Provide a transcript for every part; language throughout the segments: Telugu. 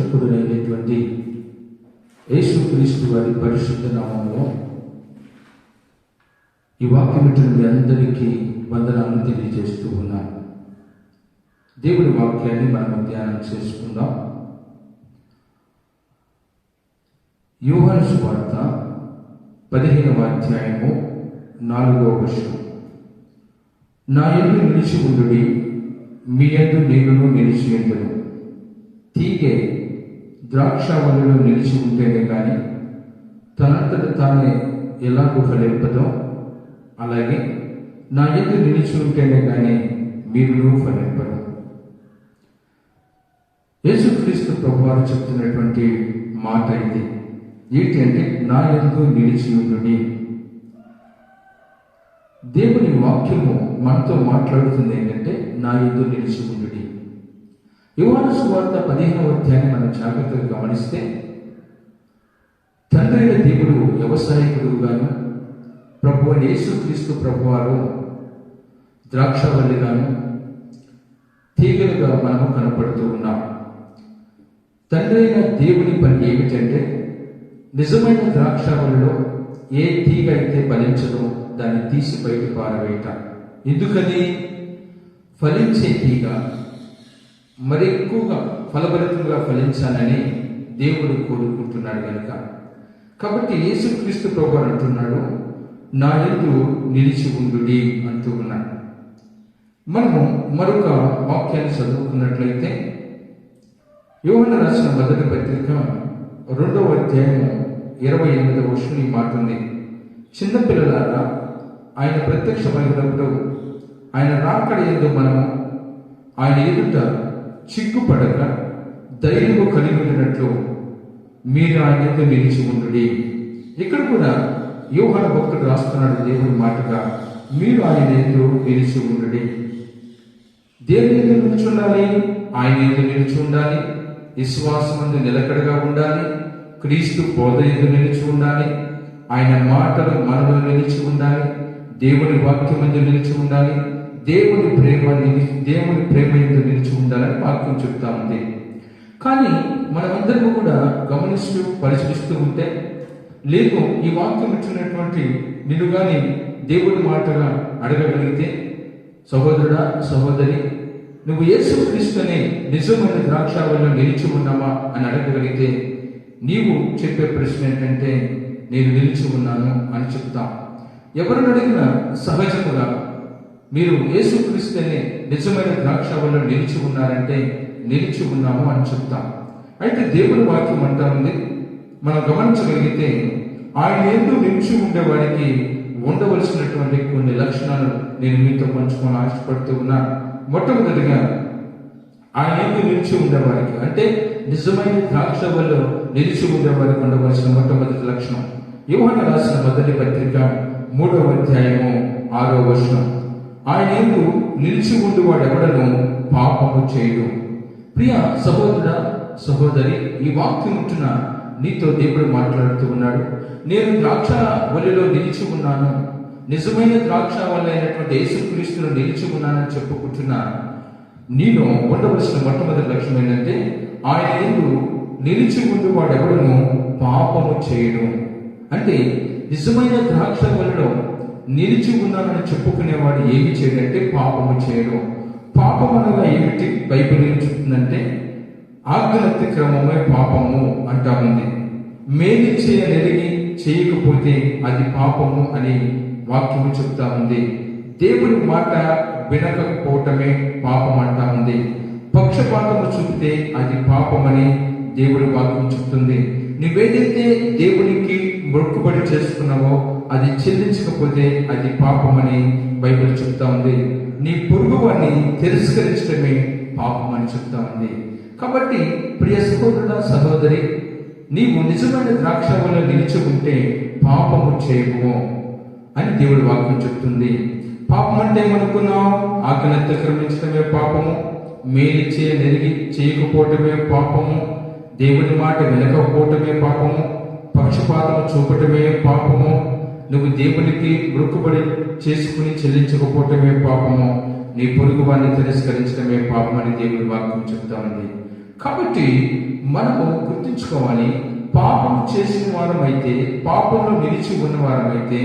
రక్షకుడైనటువంటి యేసుక్రీస్తు వారి పరిశుద్ధ నామములో ఈ వాక్యం మీ అందరికీ వందనాలు తెలియజేస్తూ ఉన్నాను. దేవుడి వాక్యాన్ని మనం ధ్యానం చేసుకుందాం. యోహాను సువార్త 15వ అధ్యాయము 4వ వచనం. నా యందు నిలిచి ఉండుడి, మీ యందు నేనును నిలిచి ఉండును. తీగె ద్రాక్షావల్లిలో నిలిచి ఉంటేనే కానీ తనంతట తానే ఎలాగో ఫలింపదో, అలాగే నా యందు నిలిచి ఉంటేనే కానీ మీరును ఫలింపరు. యేసుక్రీస్తు ప్రభువారు చెప్తున్నటువంటి మాట ఇది. ఏంటి అంటే, నా యందు నిలిచి ఉండుడి. దేవుని వాక్యము మనతో మాట్లాడుతుంది ఏంటంటే, నా యందు నిలిచి ఉండుడి. యోహాను సువార్త 15వ అధ్యాయాన్ని మనం జాగ్రత్తగా గమనిస్తే, తండ్రి అయిన దేవుడు వ్యవసాయకుడుగాను, ప్రభు యేసుక్రీస్తు ప్రభువారు ద్రాక్షవల్లిగాను, తీగలుగా మనము కనపడుతూ ఉన్నాం. తండ్రి అయిన దేవుని పని ఏమిటంటే, నిజమైన ద్రాక్షవల్లిలో ఏ తీగ అయితే ఫలించదో దాన్ని తీసి బయట పారవేయట. ఎందుకని? ఫలించే తీగ మరి ఎక్కువగా ఫలభరితంగా ఫలించాలని దేవుడు కోరుకుంటున్నాడు కనుక. కాబట్టి యేసుక్రీస్తు ప్రభువు అంటున్నాడు, నా యందు నిలిచి ఉండుడి అంటూ ఉన్నాడు. మనము మరొక వాక్యాన్ని చదువుకున్నట్లయితే, యోహాను రాసిన మొదటి పత్రిక 2వ అధ్యాయము 28వ వచనం ఈ మాట ఉంది. చిన్నపిల్లలారా, ఆయన ప్రత్యక్షమైనప్పుడు ఆయన రాకడ యందు మనము ఆయన ఎదుట చిక్కుపడక ధైర్యము కలిగి ఉండినట్లు మీరు ఆయన యందు నిలిచి ఉండుడి. ఇక్కడ కూడా యోహాను భక్తుడు రాస్తున్నాడు దేవుని మాటగా, మీరు ఆయన యందు నిలిచి ఉండుడి. దేవుని యందు నిలిచి ఉండాలి, ఆయన యందు నిలిచి ఉండాలి, విశ్వాసమందు నిలకడగా ఉండాలి, క్రీస్తు బోధ యందు నిలిచి ఉండాలి, ఆయన మాటలు మనలో నిలిచి ఉండాలి, దేవుని వాక్యమందు నిలిచి ఉండాలి, దేవుని ప్రేమ యందు నిలిచి ఉండాలని వాక్యం చెప్తా ఉంది. కానీ మనమందరము కూడా గమనిస్తూ పరిశీలిస్తూ ఉంటే, లేదు ఈ వాక్యం ఇచ్చినటువంటి నిన్ను కానీ దేవుడి మాటగా అడగగలిగితే, సహోదరుడా సహోదరి, నువ్వు యేసుక్రీస్తునే నిజమైన ద్రాక్షావల్లిలో నిలిచి ఉన్నామా అని అడగగలిగితే, నీవు చెప్పే ప్రశ్న ఏంటంటే, నేను నిలిచి ఉన్నాను అని చెప్తాం. ఎవరిని అడిగినా సహజముగా మీరు యేసుక్రీస్తునే నిజమైన ద్రాక్షావల్లిలో నిలిచి ఉన్నారంటే నిలిచి ఉన్నాము అని చెప్తాం. అయితే దేవుని వాక్యం అంటా ఉంది, మనం గమనించగలిగితే ఆయన యందు నిలిచి ఉండేవాడికి ఉండవలసినటువంటి కొన్ని లక్షణాలు నేను మీతో పంచుకొని ఆశపడుతూ ఉన్నా. మొట్టమొదటిగా ఆయన యందు నిలిచి ఉండేవారికి అంటే నిజమైన ద్రాక్షవల్లిలో నిలిచి ఉండేవారికి ఉండవలసిన మొట్టమొదటి లక్షణం యోహాను రాసిన మొదటి పత్రిక 3వ అధ్యాయము 6వ వచనం. ఆయన యందు నిలిచి ఉండువాడు ఎవడను పాపము చేయడు. ప్రియ సహోదర సహోదరి, ఈ వాక్యం ఉంటున్న నీతో దేవుడు మాట్లాడుతూ ఉన్నాడు. నేను ద్రాక్ష వల్లిలో నిలిచి ఉన్నాను, నిజమైన ద్రాక్ష వల్లి అయినటువంటి యేసుక్రీస్తులో నిలిచి ఉన్నానని చెప్పుకుంటున్నా. నేను ఉండవలసిన మొట్టమొదటి లక్ష్యం ఏంటంటే, ఆయన యందు నిలిచి ఉండువాడు ఎవడను పాపము చేయడు. అంటే నిజమైన ద్రాక్ష వల్లిలో నిలిచి ఉన్నానని చెప్పుకునేవాడు ఏమి చేయడంటే పాపము చేయడం. పాపం అనగా ఏమిటి? బైబిల్ ఏం చెప్తుందంటే, ఆజ్ఞలత్తి క్రమమే పాపము అంటా ఉంది. మేలు చేయనెరిగి చేయకపోతే అది పాపము అని వాక్యము చెప్తా ఉంది. దేవుడి మాట వినకపోవటమే పాపం అంటా ఉంది. పక్షపాతము చూపితే అది పాపమని దేవుడి వాక్యం చెప్తుంది. నువ్వేదైతే దేవునికి మొక్కుబడి చేసుకున్నావో అది చెల్లించకపోతే అది పాపమని బైబిల్ చెప్తా ఉంది. నీ పొరుగువాన్ని తిరస్కరించడమే పాపమని చెప్తా ఉంది. కాబట్టి ప్రియ సహోదరుడా సహోదరి, నీవు నిజమైన ద్రాక్షవల్లిలో నిలిచి ఉంటే పాపము చేయము అని దేవుడి వాక్యం చెప్తుంది. పాపం అంటే ఏమనుకున్నావు? ఆజ్ఞను అతిక్రమించడమే పాపము, మేలు చేయనెరిగి చేయకపోవటమే పాపము, దేవుని మాట వినకపోవటమే పాపము, పక్షపాతం చూపటమే పాపము, నువ్వు దేవునికి మొక్కుబడి చేసుకుని చెల్లించకపోవటమే పాపము, నీ పొరుగు వారిని తిరస్కరించడమే పాపం అని దేవుని వాక్యం చెప్తా ఉంది. కాబట్టి మనము గుర్తుంచుకోవాలి, పాపం చేసిన వారమైతే, పాపంలో నిలిచి ఉన్న వారమైతే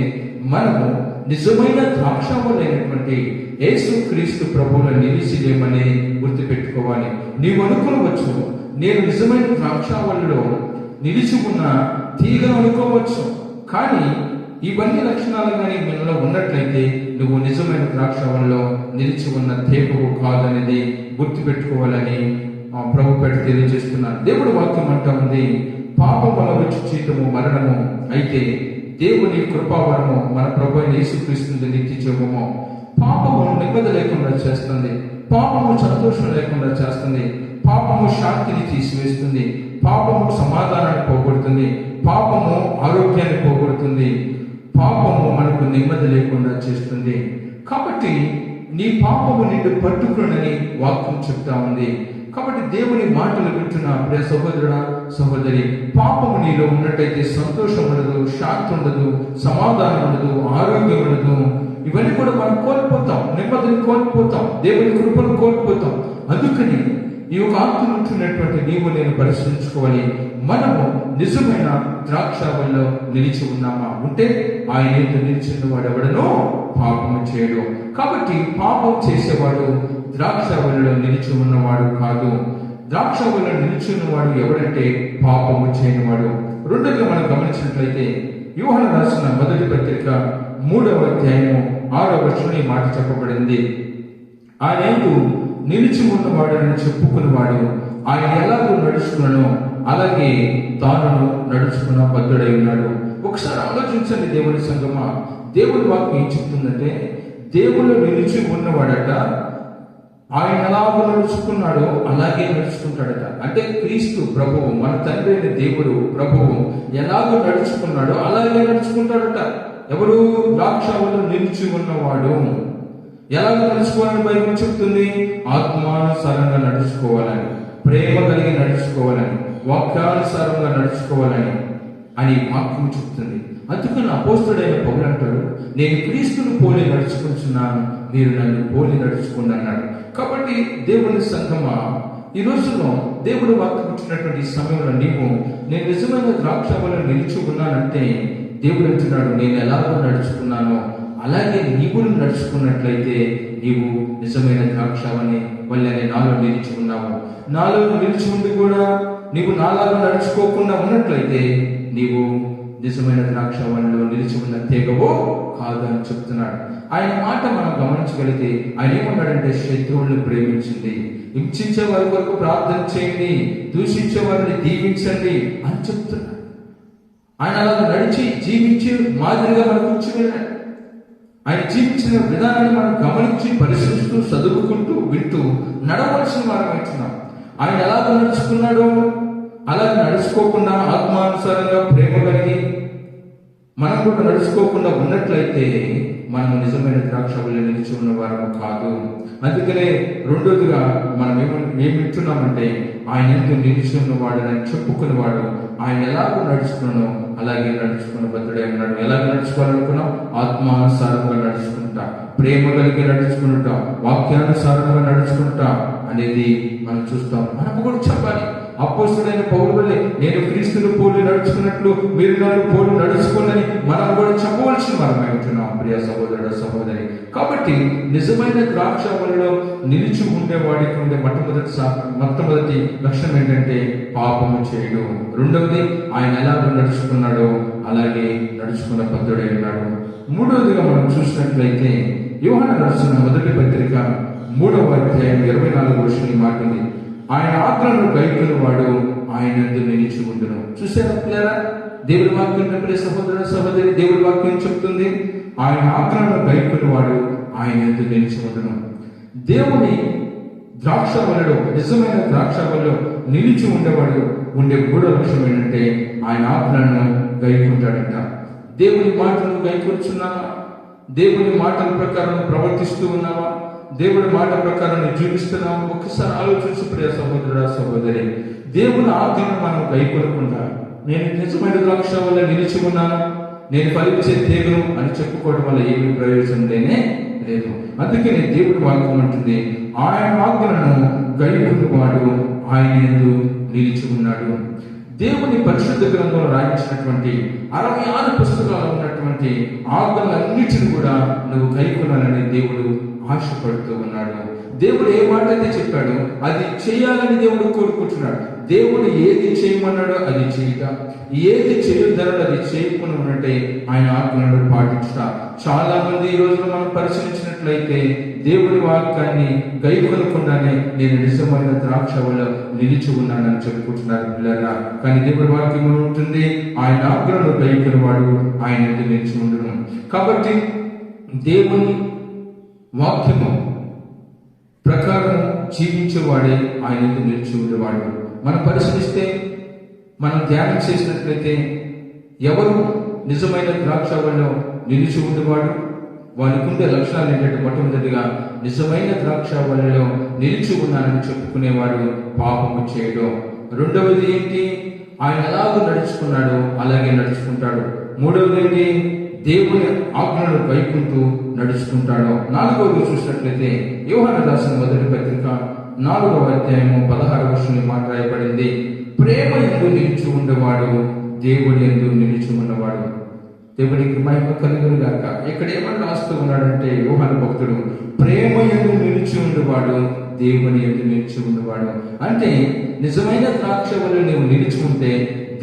మనము నిజమైన ద్రాక్షావళైనటువంటి యేసుక్రీస్తు ప్రభువులో నిలిచి లేమని గుర్తుపెట్టుకోవాలి. నీవు అనుకోవచ్చు, నేను నిజమైన ద్రాక్షావళిలో నిలిచి ఉన్న తీగను అనుకోవచ్చు, కానీ ఇవన్నీ లక్షణాలు కానీ మనలో ఉన్నట్లయితే నువ్వు నిజమైన ద్రాక్షావళిలో నిలిచి ఉన్న తీగవు కాదనేది గుర్తుపెట్టుకోవాలని ప్రభు పెట్టి తెలియజేస్తున్నాను. దేవుడు వాక్యం అంటా ఉంది, పాపం వల్ల వచ్చి జీతము మరణము, అయితే దేవుని కృపావరము మన ప్రభు అయిన యేసుక్రీస్తు నిత్య జీవము. పాపము నెమ్మది లేకుండా చేస్తుంది, పాపము సంతోషం లేకుండా చేస్తుంది, పాపము శాంతిని తీసివేస్తుంది, పాపము సమాధానాన్ని పోగొడుతుంది, పాపము ఆరోగ్యాన్ని పోగొడుతుంది, పాపము మనకు నెమ్మది లేకుండా చేస్తుంది. కాబట్టి నీ పాపము నిన్ను పట్టుకునని వాక్యం చెప్తా ఉంది. కాబట్టి దేవుని మాటలు వింటున్న ప్రియ సహోదరుడా, సహోదరి, పాపము నీలో ఉన్నట్టయితే సంతోషం ఉండదు, శాంతి ఉండదు, సమాధానం ఉండదు, ఆరోగ్యం ఉండదు. ఇవన్నీ కూడా మనం కోల్పోతాం, నెమ్మదిని కోల్పోతాం, దేవుని కృపను కోల్పోతాం. అందుకని ఈ యొక్క ఆత్మ ఉంటున్నటువంటి నీవు నేను పరిశీలించుకోవాలి. మనము నిజమైన ద్రాక్షావళిలో నిలిచి ఉన్నామా? ఉంటే ఆయన ఎందుకు నిలిచిన వాడు ఎవడనో పాపము చేయడు. కాబట్టి పాపం చేసేవాడు ద్రాక్షావళిలో నిలిచి ఉన్నవాడు కాదు. ద్రాక్షావళిలో నిలిచి ఉన్నవాడు ఎవడంటే పాపము చేయనివాడు. రెండోగా మనం గమనించినట్లయితే యోహాను రాసిన మొదటి పత్రిక 3వ అధ్యాయము 6వ వచనంలో ఈ మాట చెప్పబడింది. ఆయన ఎందు నిలిచి ఉన్నవాడు అని చెప్పుకున్నవాడు ఆయన ఎలాగో నడుచుకున్నానో అలాగే తాను నడుచుకున్న బద్ధుడై ఉన్నాడు. ఒకసారి ఆలోచించండి దేవుని సంగమా, దేవుని వాక్యం ఏం చెప్తుందంటే, దేవుళ్ళు నిలిచి ఉన్నవాడట ఆయన ఎలాగో నడుచుకున్నాడో అలాగే నడుచుకుంటాడట. అంటే క్రీస్తు ప్రభువు, మన తండ్రి అయిన దేవుడు ప్రభువు ఎలాగో నడుచుకున్నాడో అలాగే నడుచుకుంటాడట. ఎవరు? ద్రాక్షావళిలో నిలిచి ఉన్నవాడు. ఎలాగ నడుచుకోవాలని బైబిల్ చెప్తుంది? ఆత్మానుసారంగా నడుచుకోవాలని, ప్రేమ కలిగి నడుచుకోవాలని, వాక్యానుసారంగా నడుచుకోవాలని అని వాక్యం చెప్తుంది. అందుకని అపోస్తుడైన పౌలు అంటాడు, నేను క్రీస్తును పోలి నడుచుకుంటున్నాను, మీరు నన్ను పోలి నడుచుకోండి అన్నాడు. కాబట్టి దేవుని సంగమా, ఈ రోజుల్లో దేవుడు వాక్యం ఇచ్చినటువంటి సమయంలో నీవు నేను నిజమైన ద్రాక్షావళిలో నిలిచి ఉన్నానంటే దేవుడు అంటున్నాడు, నేను ఎలాగో నడుచుకున్నానో అలాగే నీవు నడుచుకున్నట్లయితే నీవు నిజమైన ద్రాక్షావళి వల్లనే నాలో నిలిచి ఉన్నావు. నాలో నిలిచి ఉండి కూడా నీవు నాలాగా నడుచుకోకుండా ఉన్నట్లయితే నీవు నిజమైన ద్రాక్షావళిలో నిలిచి ఉన్న తీగవో కాదు అని చెప్తున్నాడు. ఆయన మాట మనం గమనించగలిగితే ఆయన ఏమన్నాడంటే, శత్రువులను ప్రేమించండి, హింసించే వారి వరకు ప్రార్థన చేయండి, దూషించే వారిని దీవించండి అని చెప్తున్నాడు. ఆయన అలా నడిచి జీవించి మాదిరిగా మనకు ఉంచి వెళ్ళాడు. ఆయన జీవించిన విధానాన్ని మనం గమనించి పరిశీలిస్తూ చదువుకుంటూ వింటూ నడవలసిన వారం అవుతున్నాం. ఆయన ఎలాగ నడుచుకున్నాడో అలా నడుచుకోకుండా ఆత్మానుసారంగా ప్రేమ కలిగి మనం కూడా నడుచుకోకుండా ఉన్నట్లయితే మనం నిజమైన ద్రాక్షావళిలో నిలిచి ఉన్న వారము కాదు. అందుకనే రెండోదిగా మనం ఏమి వింటున్నామంటే, ఆయన ఎందుకు నిలిచి ఉన్నవాడు అని చెప్పుకున్నవాడు ఆయన ఎలాగో నడుచుకున్నానో అలాగే నడుచుకున్న బద్ధుడే ఉన్నాడు. ఎలాగ నడుచుకోవాలనుకున్నాం? ఆత్మానుసారంగా నడుచుకుంటా, ప్రేమ కలిగి నడుచుకుంటా, వాక్యానుసారంగా నడుచుకుంటా అనేది మనం చూస్తాం. మనకు కూడా చెప్పాలి, అపోస్తుడైన పౌలు వల్లే నేను క్రీస్తును పోలి నడుచుకున్నట్లు మీరు నన్ను పోలి నడుచుకోనని మనం కూడా చెప్పవలసిన వారమై ఉంటున్నాం ప్రియ సహోదరుడు, సహోదరి. కాబట్టి నిజమైన ద్రాక్షావళిలో నిలిచి ఉండేవాడికి ఉండే మొట్టమొదటి లక్షణం ఏంటంటే పాపము చేయడం. రెండవది ఆయన ఎలాగో నడుచుకున్నాడో అలాగే నడుచుకున్న బద్ధుడై ఉన్నాడు. మూడవదిగా మనం చూసినట్లయితే యోహాను రాసిన మొదటి పత్రిక 3వ అధ్యాయం 24వ వచనం మాట ఉంది, ఆయన ఆజ్ఞలను గైకొను వాడు ఆయన యందు నిలిచి ఉండును. చూసారా పిల్లరా, దేవుడి వాక్యం ప్రియ సహోదర సహోదరి, దేవుడి వాక్యం చెప్తుంది ఆయన ఆజ్ఞలను గైకొను వాడు ఆయన యందు నిలిచి ఉండును. దేవుని ద్రాక్షావళిలో, నిజమైన ద్రాక్షావళిలో నిలిచి ఉండేవాడు ఉండే మూడో లక్ష్యం ఏంటంటే ఆయన ఆజ్ఞలను గైకుంటాడంట. దేవుని మాటలను గైకొచ్చున్నావా? దేవుని మాటల ప్రకారం ప్రవర్తిస్తూ ఉన్నావా? దేవుడి మాట ప్రకారం జీవిస్తున్నాము? ఒక్కసారి ఆలోచించు ప్రియ సహోదరుడా, సహోదరి. దేవుని ఆజ్ఞను మనం గైకొనకుండా నేను నిజమైన ద్రాక్షావళిలో నిలిచి ఉన్నాను, నేను ఫలించే తీగను అని చెప్పుకోవడం వల్ల ఏమి ప్రయోజనం లేదు. అందుకని దేవుడి వాక్యం అంటుంది, ఆయన ఆజ్ఞలను గైకొనువాడు ఆయన యందు నిలిచి ఉన్నాడు. దేవుని పరిశుద్ధ గ్రంథంలో రాయించినటువంటి 66 పుస్తకాలు ఉన్నటువంటి ఆజ్ఞలన్నిటిని కూడా నువ్వు గైకొనాలని దేవుడు ఆశపడుతూ ఉన్నాడు. దేవుడు ఏ మాట అయితే చెప్పాడో అది చేయాలని దేవుడు కోరుకుంటున్నాడు. దేవుడు ఏది చేయమన్నాడో అది చేయట, ఏది చేయొద్దన్నాడో అది చేయకుండా ఉన్నట్టే ఆయన ఆజ్ఞలను పాటించుట. చాలా మంది ఈ రోజున మనం పరిశీలించినట్లయితే దేవుడి వాక్యాన్ని గైకొనకుండానే నేను నిజమైన ద్రాక్షలో నిలిచి ఉన్నానని చెప్పుకుంటున్నారు పిల్లరా. కానీ దేవుడి వాక్యం ఉంటుంది, ఆయన ఆజ్ఞలను గైకొనేవాడు ఆయన నిలిచి ఉండును. కాబట్టి దేవుని వాక్యము ప్రకారం జీవించేవాడే ఆయన నిలిచి ఉండేవాడు. మనం పరిశీలిస్తే, మనం ధ్యానం చేసినట్లయితే ఎవరు నిజమైన ద్రాక్షలో నిలిచి ఉండేవాడు, వారికి ఉండే లక్షణాలు ఏంటంటే, మొట్టమొదటిగా నిజమైన ద్రాక్షలో నిలిచి ఉన్నానని చెప్పుకునేవాడు పాపము చేయడం. రెండవది ఏంటి, ఆయన ఎలాగో నడుచుకున్నాడో అలాగే నడుచుకుంటాడు. మూడవది ఏంటి, దేవుని ఆజ్ఞలను గైకుంటూ నడుచుకుంటాడు. నాలుగవది చూసినట్లయితే యోహాను రాసిన మొదటి పత్రిక 4వ అధ్యాయము 16వ వచనంలో మాట రాయబడింది, ప్రేమ యందు నిలిచి ఉండేవాడు దేవుని యందు నిలిచి ఉన్నవాడు. దేవునికి మహిమ కలుగును గాక. ఇక్కడ ఏమని రాస్తూ ఉన్నాడంటే యోహాను భక్తుడు, ప్రేమ యందు నిలిచి ఉండేవాడు దేవుని యందు నిలిచి ఉండేవాడు. అంటే నిజమైన ద్రాక్షవల్లి నువ్వు నిలిచి ఉంటే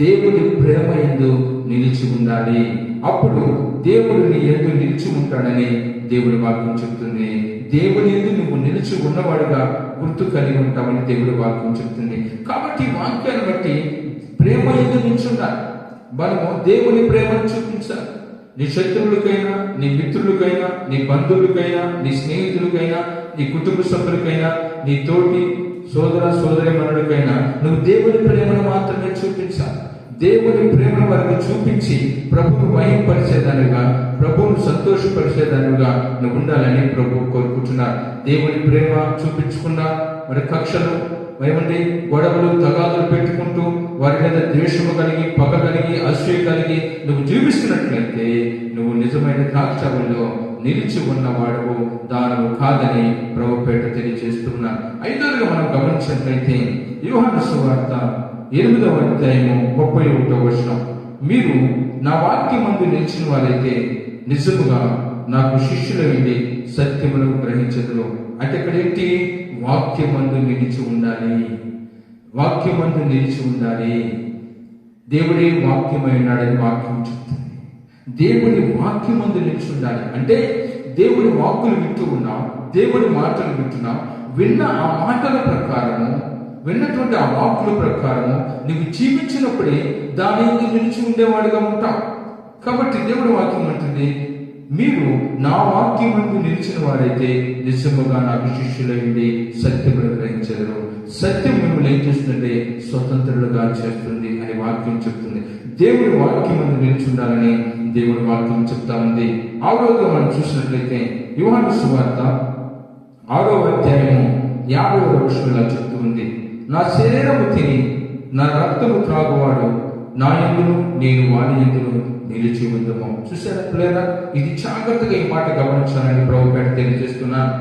దేవుని ప్రేమ యందు నిలిచి ఉండాలి. అప్పుడు దేవుడు నీ యందు నిలిచి ఉంటాడని దేవుడి వాక్యం చెప్తుంది. దేవుని యందు నువ్వు నిలిచి ఉన్నవాడుగా గుర్తు కలిగి ఉంటావని దేవుడి వాక్యం చెప్తుంది. కాబట్టి వాక్యాన్ని బట్టి ప్రేమ యందు నిల్చుండాలి. మనము దేవుని ప్రేమను చూపించాలి. నీ శత్రువులకైనా, నీ మిత్రులకైనా, నీ బంధువులకైనా, నీ స్నేహితులకైనా, నీ కుటుంబ సభ్యులకైనా, నీ తోటి సోదర సోదరి మనుడికైనా నువ్వు దేవుని ప్రేమను మాత్రమే చూపించాలి. దేవుని ప్రేమను వారికి చూపించి ప్రభువును మహిమపరిచేదానిగా, ప్రభువును సంతోషపరిచేదానిగా నువ్వు ఉండాలని ప్రభు కోరుకుంటున్నారు. దేవుని ప్రేమ చూపించకుండా మరి కక్షలు, ఏమండి గొడవలు, తగాదులు పెట్టుకుంటూ వారి మీద ద్వేషము కలిగి, పగ కలిగి, అసూయ కలిగి నువ్వు జీవిస్తున్నట్లయితే నువ్వు నిజమైన ద్రాక్షవల్లిలో నిలిచి ఉన్నవాడు దానము కాదని ప్రభుపేట తెలియజేస్తున్నాను. ఐదవదిగా మనం గమనించినట్లయితే యోహాను సువార్త 8వ అధ్యాయము 31వ వచనం, మీరు నా వాక్యమందు నిలిచిన వారైతే నిజముగా నాకు శిష్యులైండి సత్యమును గ్రహించదురు. అంటే ఇక్కడ ఏంటి, వాక్యమందు నిలిచి ఉండాలి. వాక్యమందు నిలిచి ఉండాలి. దేవుడే వాక్యమై ఉన్నాడని వాక్యం చెప్తుంది. దేవుడి వాక్యమందు నిలిచి ఉండాలి అంటే దేవుడి వాక్కులు వింటూ ఉన్నాం, దేవుడి మాటలు వింటున్నాం. విన్న ఆ మాటల ప్రకారము, విన్నటువంటి ఆ వాక్కుల ప్రకారము నువ్వు జీవించినప్పుడే దాని ఎందుకు నిలిచి ఉండేవాడుగా ఉంటావు. కాబట్టి దేవుడి వాక్యం అంటుంది, మీరు నా వాక్యమందు నిలిచిన వారైతే నిజముగా నాకు శిష్యులైంది సత్యమును గ్రహించరు. సత్యం మిమ్మల్ని ఏం చేస్తుందంటే స్వతంత్రులుగా చేస్తుంది అని వాక్యం చెప్తుంది. దేవుడి వాక్యమందు నిలిచి ఉండాలని దేవుడి వాక్యం చెప్తా ఉంది. 6వదిగా మనం చూసినట్లయితే యోహాను సువార్త 6వ అధ్యాయము 50వ వచనంలో చెప్తూ ఉంది, నా శరీరము తిని నా రక్తము త్రాగువాడు నా యందును నేను వాని యందును నిలిచి ఉందము. చూసారా పిల్లరా, ఇది జాగ్రత్తగా ఈ మాట గమనించాలని ప్రభుపేట తెలియజేస్తున్నాను.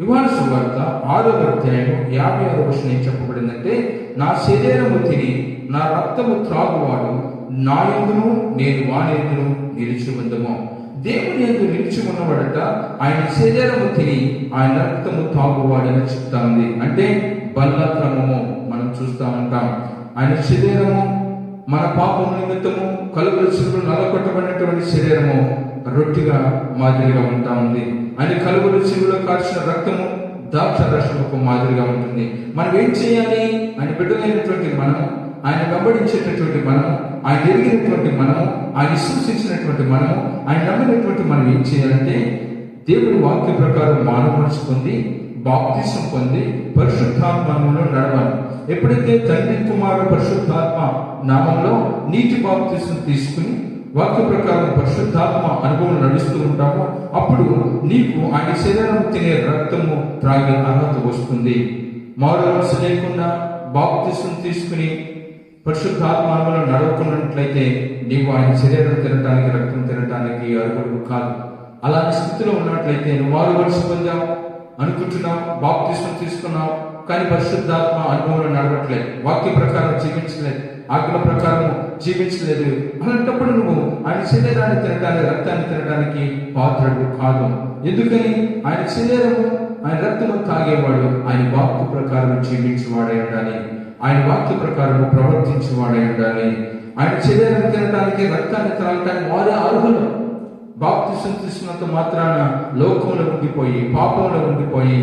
యోహాను సువార్త 6వ అధ్యాయము 56వ వచనం ఏం చెప్పబడిందంటే, నా శరీరము తిని నా రక్తము త్రాగువాడు నా యందును నేను వాని యందును నిలిచి ఉందము. దేవుని యందు నిలిచి ఉన్నవాడట ఆయన శరీరము తిని ఆయన రక్తము తాగువాడని చెప్తా ఉంది. అంటే బల్ల క్రమము మనం చూస్తూ ఉంటాం. ఆయన శరీరము మన పాపం నిమిత్తము కలువరి శిలువలో నలగొట్టబడినటువంటి శరీరము రొట్టిగా మాదిరిగా ఉంటా ఉంది. ఆయన కలువరి శిలువలో కార్చిన రక్తము ద్రాక్ష రసముకు మాదిరిగా ఉంటుంది. మనం ఏం చేయాలి? ఆయన బిడ్డలైనటువంటి మనము, ఆయన వెంబడించేటటువంటి మనము, ఆయన ఎరిగినటువంటి మనము, ఆయన విశ్వసించినటువంటి మనము, ఆయన నమ్మినటువంటి మనం ఏం చేయాలంటే దేవుడి వాక్య ప్రకారం మారు మనసు పొంది బాప్తిసం పొంది పరిశుద్ధాత్మలో నడవాలి. ఎప్పుడైతే తండ్రి కుమారుడు పరిశుద్ధాత్మ నామంలో నీటి బాప్తిసం తీసుకుని వాక్య ప్రకారం పరిశుద్ధాత్మ అనుభవం నడుస్తూ ఉంటామో అప్పుడు నీకు ఆయన శరీరం తినే రక్తము త్రాగే అర్హత వస్తుంది. మారు మనసు లేకుండా బాప్తిసం తీసుకుని పరిశుద్ధాత్మ అనుభవం నడవకున్నట్లయితే నీవు ఆయన శరీరం తినటానికి, రక్తం తినటానికి అర్హుడు కాదు. అలాంటి స్థితిలో ఉన్నట్లయితే నువ్వు మారు మనసు పొందావు, అనుకుంటున్నాం, బాప్తిస్మం తీసుకున్నాం, కానీ పరిశుద్ధాత్మ అనుభవంలో నడవట్లేదు, వాక్య ప్రకారం జీవించలేదు, ఆజ్ఞల ప్రకారం జీవించలేదు. అలాంటప్పుడు నువ్వు ఆయన శరీరాన్ని తినడానికి, రక్తాన్ని తినడానికి పాత్రుడు కాదు. ఎందుకని? ఆయన శరీరము, ఆయన రక్తము తాగేవాడు ఆయన వాక్య ప్రకారం జీవించేవాడై ఉండాలి, ఆయన వాక్య ప్రకారం ప్రవర్తించేవాడై ఉండాలి. ఆయన శరీరాన్ని తినడానికి, రక్తాన్ని త్రాగటానికి వారే అర్హులు. బాప్తిసం తీసుకున్నంత మాత్రాన లోకంలో ఉండిపోయి, పాపంలో ఉండిపోయి,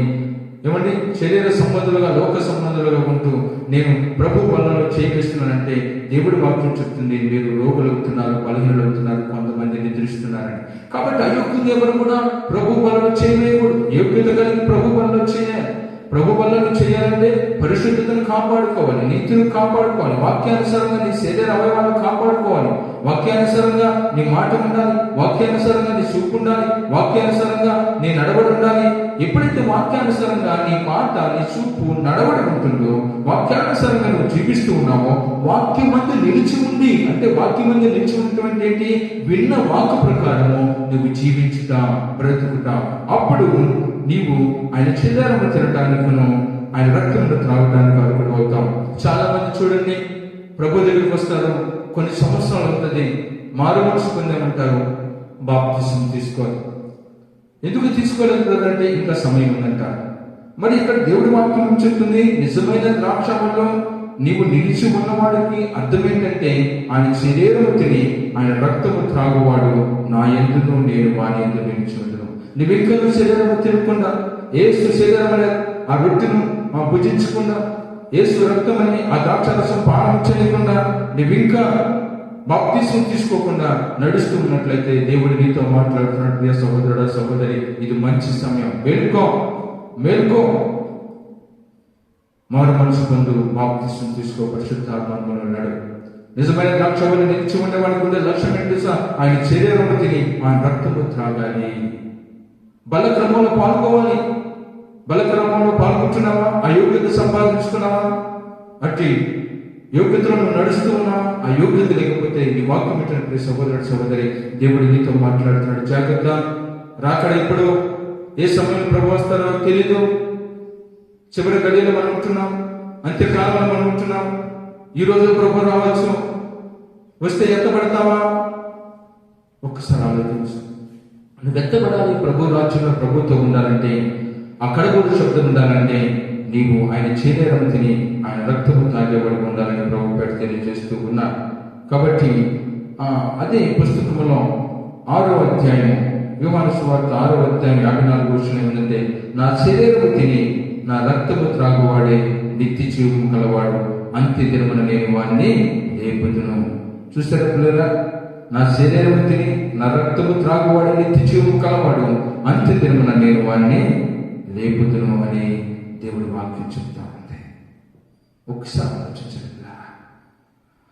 ఏమండి, శరీర సంబంధులుగా, లోక సంబంధులుగా ఉంటూ నేను ప్రభు వలలో చేయిస్తున్నానంటే దేవుడి వాక్యం చెప్తుంది మీరు రోగులు అవుతున్నారు, బలహీనులు అవుతున్నారు, కొంతమంది నిద్రిస్తున్నారని. కాబట్టి అయోగ్యులు ఎవరు కూడా ప్రభు వలలో చేయలేకూడదు. యోగ్యత కలిగి ప్రభు వలలో చేయాలి. ప్రభు వలన చేయాలంటే పరిశుద్ధతను కాపాడుకోవాలి, నీతిని కాపాడుకోవాలి, వాక్యానుసారంగా నీ శరీర అవయవాలను కాపాడుకోవాలి, వాక్యానుసారంగా నీ మాట ఉండాలి, వాక్యానుసారంగా నీ చూపు ఉండాలి, వాక్యానుసారంగా నీ నడవడి ఉండాలి. ఎప్పుడైతే వాక్యానుసారంగా నీ మాట, నీ చూపు, నడవడి ఉంటుందో, వాక్యానుసారంగా నువ్వు జీవిస్తూ ఉన్నావో, వాక్యం మంది నిలిచి ఉంది అంటే వాక్యం మంది నిలిచి ఉన్నటువంటి ఏంటి? విన్న వాక్కు ప్రకారము నువ్వు జీవించుతా, బ్రతుకుతా. అప్పుడు నీవు ఆయన శరీరము తినడానికిను, ఆయన రక్తమును త్రాగడానికి అర్హుడు అవుతాం. చాలా మంది చూడండి, ప్రభు దగ్గరికి వస్తారు, కొన్ని సంవత్సరాలు అవుతుంది, మారు మనసు పొందామంటారు, బాప్తిసం తీసుకోవాలి. ఎందుకు తీసుకోలేదు అంటే ఇంకా సమయం ఉందంటారు. మరి ఇక్కడ దేవుడి వాక్యం చెప్తుంది, నిజమైన ద్రాక్షలో నీవు నిలిచి ఉన్నవాడికి అర్థం ఏంటంటే ఆయన శరీరము తిని ఆయన రక్తము త్రాగువాడు నా యందును, నేను వాని యందు నిలిచి ఉండను. నువ్వింకా శరీరము తినకుండా, ఏసు శరీరమని ఆ రొట్టెను భుజించకుండా, ఏసు రక్తమని ఆ ద్రాక్షరసం పానం చేయకుండా, నువ్వింకా బాప్తిసం తీసుకోకుండా నడుస్తూ ఉన్నట్లయితే దేవుడు నీతో మాట్లాడుతున్నట్టు, సహోదరుడా, సహోదరి, ఇది మంచి సమయం, మేల్కో, మేల్కో, మారు మనసు పొందు, బాప్తిసం తీసుకో, పరిశుద్ధాత్మలో ఉన్నాడు. నిజమైన ద్రాక్షవల్లి నిలిచి ఉండేవాడికి ఉండే లక్ష్యం ఏంటి? ఆయన శరీరము తిని ఆయన రక్తము త్రాగాలి, బలక్రమంలో పాల్గొవాలి. బలక్రమంలో పాల్గొంటున్నావా? ఆ యోగ్యత సంపాదించుకున్నావా? అట్టి యోగ్యతలో నువ్వు నడుస్తూ ఉన్నావా? ఆ యోగ్యత లేకపోతే నీ వాక్యం ఏంటంటే సహోదరుడు, సహోదరి, దేవుడు నీతో మాట్లాడుతున్నాడు. జాగ్రత్త, రాకడ ఎప్పుడు, ఏ సమయంలో ప్రభు వస్తారో తెలీదు. చివరి గడియలో మనం ఉంటున్నాం, అంత్యకాలంలో మనం ఉంటున్నాం. ఈ రోజు ప్రభు రావచ్చు, వస్తే ఎత్తబడతావా? ఒక్కసారి ఆలోచించు. నువ్వు ఎత్తబడాలి, ప్రభు రాజ్యంలో ప్రభుత్వం ఉండాలంటే, అక్కడ కూడా శబ్దం ఉండాలంటే నీవు ఆయన శరీరము తిని ఆయన రక్తము తాగేవాడు ఉండాలని ప్రభు పేట తెలియజేస్తూ ఉన్నా. కాబట్టి అదే పుస్తకంలో 6వ అధ్యాయం, యోహాను సువార్త 6వ అధ్యాయం 54 వచనం ఏంటంటే, నా శరీరము తిని నా రక్తము త్రాగువాడే నిత్య జీవము కలవాడు, అంత్య దినమున నేను వాడిని లేపుదును. చూసారా పిల్లరా? నా శరీరము తిని నా రక్తము త్రాగువాడే నిత్య జీవము కలవాడు, అంత్య దినమున నేను వాడిని లేపుదును అని దేవుడి వాక్యం చెప్తా ఉంది. ఒకసారి ఆలోచించండి.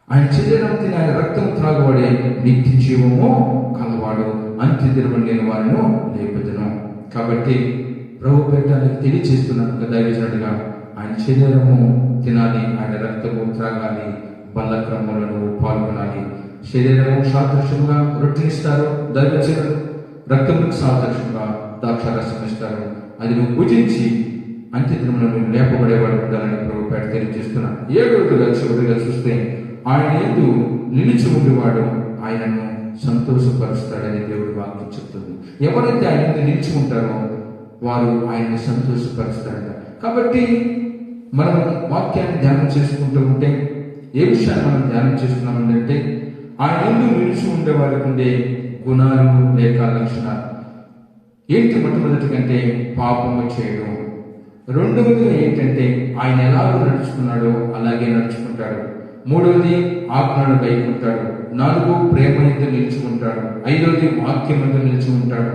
ఆయన శరీరం తిని ఆయన రక్తము త్రాగువాడే నిత్య జీవము కలవాడు, అంత్య దినమున నేను వారిని లేపుదును. కాబట్టి ప్రభు పేట తెలియచేస్తున్నాను కదా, దైవజనుడిగా ఆయన శరీరము తినాలి, ఆయన రక్తము త్రాగాలి, బల్లక్రమంలో పాల్గొనాలి. శరీరము సాదృశ్యంగా రొట్టెనిస్తారు దైవజనుడు, రక్తముకు సాదృశ్యంగా ద్రాక్షారసం ఇస్తారు. అది నువ్వు భుజించి అంత్యదినమున నువ్వు లేపబడేవాడు ఉండాలని ప్రభు పేట తెలియజేస్తున్నాను. 7వదిగా చివరిగా చూస్తే, ఆయన యందు నిలిచి ఉండేవాడు ఆయనను సంతోషపరుస్తాడని దేవుడి వాక్యం చెప్తుంది. ఎవరైతే ఆయన యందు నిలిచి ఉంటారో వారు ఆయన్ని సంతోషపరుస్తారట. కాబట్టి మనం వాక్యాన్ని ధ్యానం చేసుకుంటూ ఉంటే ఏ విషయాన్ని మనం ధ్యానం చేస్తున్నామంటే, ఆయన యందు నిలిచి ఉండే వారికి ఉండే గుణాలు లేక లక్షణాలు ఏంటి? మొట్టమొదటికంటే పాపము చేయడం. రెండవది ఏంటంటే ఆయన ఎలాగో నడుచుకున్నాడో అలాగే నడుచుకుంటాడు. మూడవది ఆజ్ఞను గైకుంటాడు. 4 ప్రేమ యందు నిలుచుకుంటాడు. 5వది వాక్యం యందు నిలుచుకుంటాడు.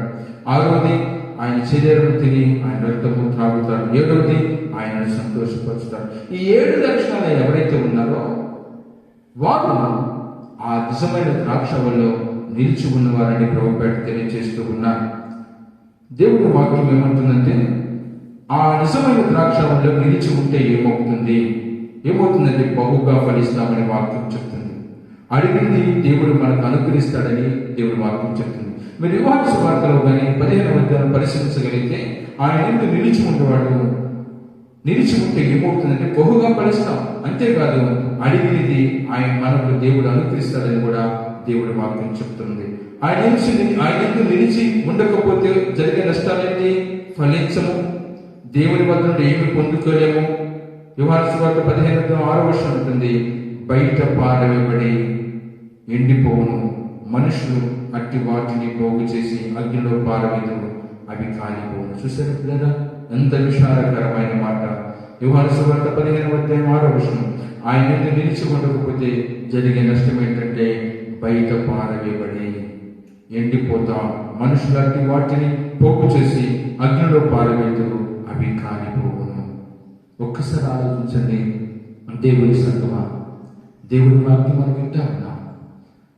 6వది ఆయన శరీరం తిని ఆయన రక్తము త్రాగుతాడు. 7వది ఆయనను సంతోషపరుస్తాడు. ఈ 7 లక్షణాలు ఎవరైతే ఉన్నారో వారు ఆ నిజమైన ద్రాక్షవల్లో నిలిచి ఉన్నవారని ప్రభు పేట తెలియజేస్తూ ఉన్నారు. దేవుడి వాక్యం ఏమంటుందంటే, ఆ నిజమైన ద్రాక్షవల్లో నిలిచి ఉంటే ఏమవుతుందంటే బహుగా ఫలిస్తామని వాక్యం చెప్తుంది. అడిగింది దేవుడు మనకు అనుగ్రహిస్తాడని దేవుడి వాక్యం చెప్తుంది. మీరు యోహాను సువార్తలో కానీ 15వ అధ్యాయం పరిశీలించగలిగితే ఆయన యందు నిలిచి ఉండేవాడు. నిలిచి ఉంటే ఏమవుతుందంటే బహుగా ఫలిస్తాం. అంతేకాదు అడిగినది ఆయన మనకు దేవుడు అనుగ్రహిస్తాడని కూడా దేవుడి వాక్యం చెప్తుంది. ఆయన యందు నిలిచి ఉండకపోతే జరిగే నష్టాలేంటి? ఫలించము, దేవుని వద్ద నుండి ఏమి పొందుకోలేము. యోహాను సువార్త 15:6 ఉంటుంది, బయట పారవేయబడి ఎండిపోవును, మనుషులు అట్టి వాటిని పోగు చేసి అగ్నిలో పారవేయుదురు, అవి కాలిపోవును. చూసారు పిల్లరా, ఎంత విషాదకరమైన మాట. యోహాను సువార్త 15:6 ఆయన నిలిచి ఉండకపోతే జరిగే నష్టం ఏంటంటే బయట పారవేయబడి ఎండిపోతాం, మనుషులు అట్టి వాటిని పోగు చేసి అగ్నిలో పారవేయుదురు, అవి కాలిపోవును. ఒక్కసారి ఆలోచించండి. దేవుని సంగమా, దేవుని వాక్యం మనం వింటా ఉన్నాం,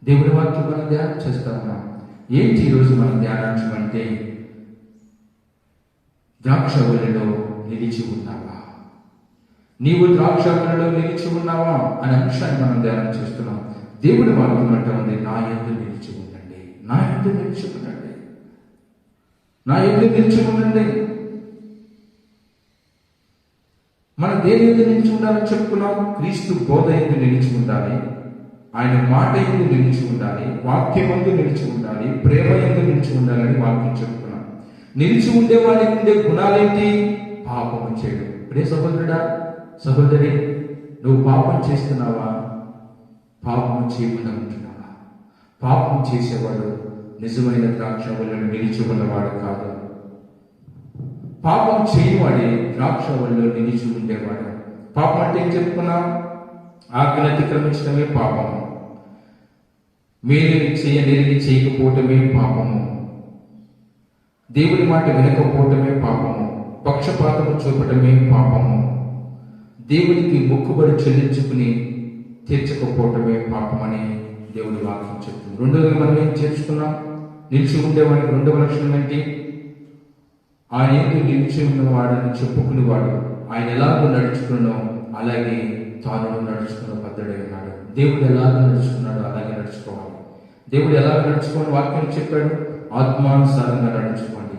దేవుని వాక్యం మనం ధ్యానం చేస్తా ఉన్నాం. ఏంటి ఈరోజు మనం ధ్యానించమంటే ద్రాక్షవల్లిలో నిలిచి ఉన్నావా, నీవు ద్రాక్షవల్లిలో నిలిచి ఉన్నావా అనే అంశాన్ని మనం ధ్యానం చేస్తున్నాం. దేవుడి వాక్యం అంటా ఉంది, నా యందు నిలిచి ఉండండి, నా యందు నిలిచి ఉండండి, నా యందు నిలిచి ఉండండి. మనం దేని యందు నిలిచి ఉండాలని చెప్పుకున్నాం? క్రీస్తు బోధ యందు నిలిచి ఉండాలి, ఆయన మాట యందు నిలిచి ఉండాలి, వాక్యం యందు నిలిచి ఉండాలి, ప్రేమ యందు నిలిచి ఉండాలని వాక్యం చెప్పుకున్నాం. నిలిచి ఉండే వాడికి ఉండే గుణాలేంటి? పాపము చేయడం. ప్రే సహోదరుడా, సహోదరి, నువ్వు పాపం చేస్తున్నావా? పాపం చేయకుండా ఉంటున్నావా? పాపం చేసేవాడు నిజమైన ద్రాక్షవల్లిలో నిలిచి ఉన్నవాడు కాదు. పాపం చేయవాడే ద్రాక్షవల్లిలో నిలిచి ఉండేవాడు. పాపం అంటే ఏం చెప్పుకున్నాం? ఆజ్ఞను అతిక్రమించడమే పాపము, మేలుని చేయకపోవటమే పాపము, దేవుని మాట వినకపోవటమే పాపము, పక్షపాతము చూపటమే పాపము, దేవునికి మొక్కుబడి చెల్లించుకుని తీర్చకపోవటమే పాపమని దేవుడి వాక్యం చెప్తుంది. రెండోది మనం ఏం చేర్చుకున్నాం? నిలిచి ఉండేవాడికి రెండవ లక్షణం ఏంటి? ఆయన ఎందుకు నిలిచి ఉన్నవాడని చెప్పుకునేవాడు ఆయన ఎలాగో నడుచుకున్నాం అలాగే తాను నడుచుకున్న పద్ధతి ఉన్నాడు. దేవుడు ఎలాగ నడుచుకున్నాడో అలాగే నడుచుకోవాలి. దేవుడు ఎలాగ నడుచుకోవాలని వాక్యం చెప్పాడు? ఆత్మానుసారంగా నడుచుకోండి,